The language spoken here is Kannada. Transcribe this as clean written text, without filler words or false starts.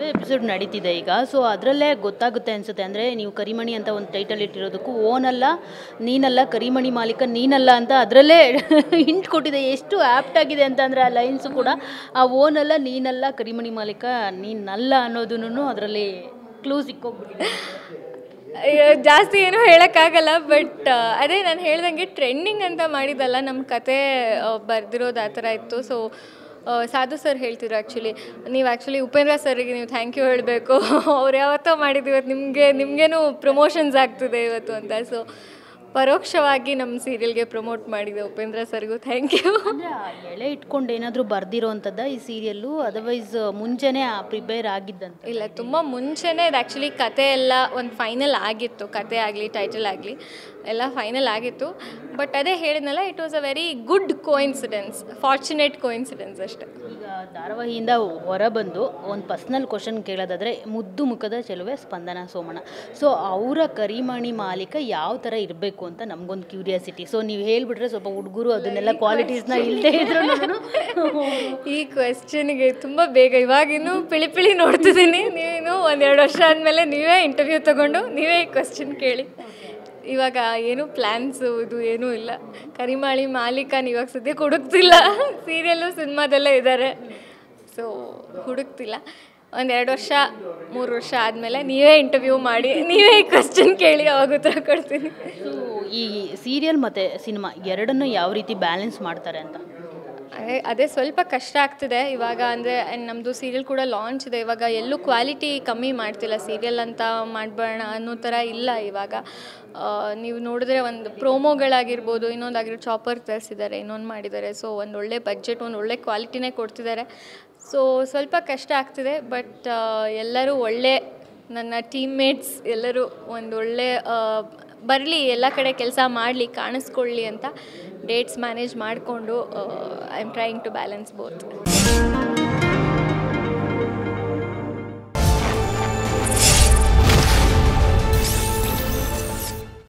ಮದುವೆ ಎಪಿಸೋಡ್ ನಡೀತಿದೆ ಈಗ. ಸೊ ಅದರಲ್ಲೇ ಗೊತ್ತಾಗುತ್ತೆ ಅನಿಸುತ್ತೆ. ಅಂದರೆ ನೀವು ಕರಿಮಣಿ ಅಂತ ಒಂದು ಟೈಟಲ್ ಇಟ್ಟಿರೋದಕ್ಕೂ ಓನಲ್ಲ ನೀನಲ್ಲ ಕರಿಮಣಿ ಮಾಲೀಕ ನೀನಲ್ಲ ಅಂತ ಅದರಲ್ಲೇ ಹಿಂಟ್ ಕೊಟ್ಟಿದೆ. ಎಷ್ಟು ಆ್ಯಪ್ಟ್ ಆಗಿದೆ ಅಂತಂದರೆ ಆ ಲೈನ್ಸು ಕೂಡ ಆ ಓನಲ್ಲ ನೀನಲ್ಲ ಕರಿಮಣಿ ಮಾಲೀಕ ನೀನಲ್ಲ ಅನ್ನೋದನ್ನು ಅದರಲ್ಲಿ ಕ್ಲೂ ಸಿಕ್ಕೋಗ್ಬಿಟ್ಟಿದೆ. ಜಾಸ್ತಿ ಏನೂ ಹೇಳೋಕ್ಕಾಗಲ್ಲ. ಬಟ್ ಅದೇ ನಾನು ಹೇಳ್ದಂಗೆ ಟ್ರೆಂಡಿಂಗ್ ಅಂತ ಮಾಡಿದ್ದಲ್ಲ, ನಮ್ಮ ಕತೆ ಬರೆದಿರೋದು ಆ ಥರ ಇತ್ತು. ಸೊ ಸಾಧು ಸರ್ ಹೇಳ್ತಿದ್ರು ನೀವು ಆ್ಯಕ್ಚುಲಿ ಉಪೇಂದ್ರ ಸರ್ಗೆ ನೀವು ಥ್ಯಾಂಕ್ ಯು ಹೇಳಬೇಕು. ಅವ್ರು ಯಾವತ್ತೋ ಮಾಡಿದ್ದು ಇವತ್ತು ನಿಮಗೇನು ಪ್ರಮೋಷನ್ಸ್ ಆಗ್ತಿದೆ ಇವತ್ತು ಅಂತ. ಸೊ ಪರೋಕ್ಷವಾಗಿ ನಮ್ಮ ಸೀರಿಯಲ್ಗೆ ಪ್ರಮೋಟ್ ಮಾಡಿದೆ ಉಪೇಂದ್ರ ಸರ್ಗೂ ಥ್ಯಾಂಕ್ ಯು. ಅಂದರೆ ಎಳೆ ಇಟ್ಕೊಂಡು ಏನಾದರೂ ಬರ್ದಿರೋವಂಥದ್ದು ಈ ಸೀರಿಯಲ್ಲು, ಅದರ್ವೈಸ್ ಮುಂಚೆನೇ ಪ್ರಿಪೇರ್ ಆಗಿದ್ದಂತ? ಇಲ್ಲ, ತುಂಬ ಮುಂಚೆನೇ ಇದು ಆ್ಯಕ್ಚುಲಿ ಕತೆ ಎಲ್ಲ ಒಂದು ಫೈನಲ್ ಆಗಿತ್ತು. ಕತೆ ಆಗಲಿ ಟೈಟಲ್ ಆಗಲಿ ಎಲ್ಲ ಫೈನಲ್ ಆಗಿತ್ತು. ಬಟ್ ಅದೇ ಹೇಳಿದ್ನಲ್ಲ, it was a very good coincidence, fortunate coincidence ಅಷ್ಟೆ. ಈಗ ಧಾರಾವಾಹಿಯಿಂದ ಹೊರಬಂದು ಒಂದು ಪರ್ಸ್ನಲ್ ಕ್ವಶನ್ ಕೇಳೋದಾದರೆ, ಮುದ್ದು ಮುಖದ ಚೆಲುವೆ ಸ್ಪಂದನ ಸೋಮಣ್ಣ, ಸೊ ಅವರ ಕರಿಮಣಿ ಮಾಲೀಕ ಯಾವ ಥರ ಇರಬೇಕು ಅಂತ ನಮಗೊಂದು ಕ್ಯೂರಿಯಾಸಿಟಿ. ಸೊ ನೀವು ಹೇಳ್ಬಿಟ್ರೆ ಸ್ವಲ್ಪ ಹುಡುಗರು ಅದನ್ನೆಲ್ಲ ಕ್ವಾಲಿಟೀಸ್ನ ಇಲ್ಲದೆ ಇದ್ರು ಈ ಕ್ವೆಶ್ಚನ್ಗೆ ತುಂಬ ಬೇಗ ಇವಾಗಿನ್ನೂ ಪಿಳಿ ನೋಡ್ತಿದ್ದೀನಿ. ನೀವೇನು 1-2 ವರ್ಷ ಆದಮೇಲೆ ನೀವೇ ಇಂಟರ್ವ್ಯೂ ತೊಗೊಂಡು ನೀವೇ ಈ ಕ್ವೆಶ್ಚನ್ ಕೇಳಿ. ಇವಾಗ ಏನು ಪ್ಲ್ಯಾನ್ಸು ಇದು ಏನೂ ಇಲ್ಲ. ಕರಿಮಣಿ ಮಾಲೀಕನ ಇವಾಗ ಸದ್ಯಕ್ಕೆ ಹುಡುಕ್ತಿಲ್ಲ. ಸೀರಿಯಲ್ಲು ಸಿನಿಮಾದಲ್ಲೇ ಇದ್ದಾರೆ, ಸೊ ಹುಡುಕ್ತಿಲ್ಲ. 1-2 ವರ್ಷ 3 ವರ್ಷ ಆದಮೇಲೆ ನೀವೇ ಇಂಟರ್ವ್ಯೂ ಮಾಡಿ ನೀವೇ ಈ ಕ್ವೆಶ್ಚನ್ ಕೇಳಿ, ಅವಾಗ ಉತ್ತರ ಕೊಡ್ತೀನಿ. ಸೊ ಈ ಸೀರಿಯಲ್ ಮತ್ತು ಸಿನಿಮಾ ಎರಡನ್ನೂ ಯಾವ ರೀತಿ ಬ್ಯಾಲೆನ್ಸ್ ಮಾಡ್ತಾರೆ ಅಂತ? ಅದೇ ಸ್ವಲ್ಪ ಕಷ್ಟ ಆಗ್ತಿದೆ ಇವಾಗ. ಅಂದರೆ ನಮ್ಮದು ಸೀರಿಯಲ್ ಕೂಡ ಲಾಂಚ್ ಇದೆ. ಇವಾಗ ಎಲ್ಲೂ ಕ್ವಾಲಿಟಿ ಕಮ್ಮಿ ಮಾಡ್ತಿಲ್ಲ. ಸೀರಿಯಲ್ ಅಂತ ಮಾಡಬೇಡ ಅನ್ನೋ ಥರ ಇಲ್ಲ ಇವಾಗ. ನೀವು ನೋಡಿದ್ರೆ ಒಂದು ಪ್ರೋಮೋಗಳಾಗಿರ್ಬೋದು, ಇನ್ನೊಂದಾಗಿರ್ಬೋದು, ಚಾಪರ್ ತರಿಸಿದ್ದಾರೆ, ಇನ್ನೊಂದು ಮಾಡಿದ್ದಾರೆ. ಸೊ ಒಂದು ಒಳ್ಳೆ ಬಡ್ಜೆಟ್, ಒಂದು ಒಳ್ಳೆ ಕ್ವಾಲಿಟಿನೇ ಕೊಡ್ತಿದ್ದಾರೆ. ಸೊ ಸ್ವಲ್ಪ ಕಷ್ಟ ಆಗ್ತಿದೆ. ಬಟ್ ಎಲ್ಲರೂ ನನ್ನ ಟೀಮ್ಮೇಟ್ಸ್ ಎಲ್ಲರೂ ಒಂದು ಒಳ್ಳೆ ಬರಲಿ, ಎಲ್ಲ ಕಡೆ ಕೆಲಸ ಮಾಡಲಿ, ಕಾಣಿಸ್ಕೊಳ್ಳಿ ಅಂತ ಡೇಟ್ಸ್ ಮ್ಯಾನೇಜ್ ಮಾಡಿಕೊಂಡು I am trying to balance both.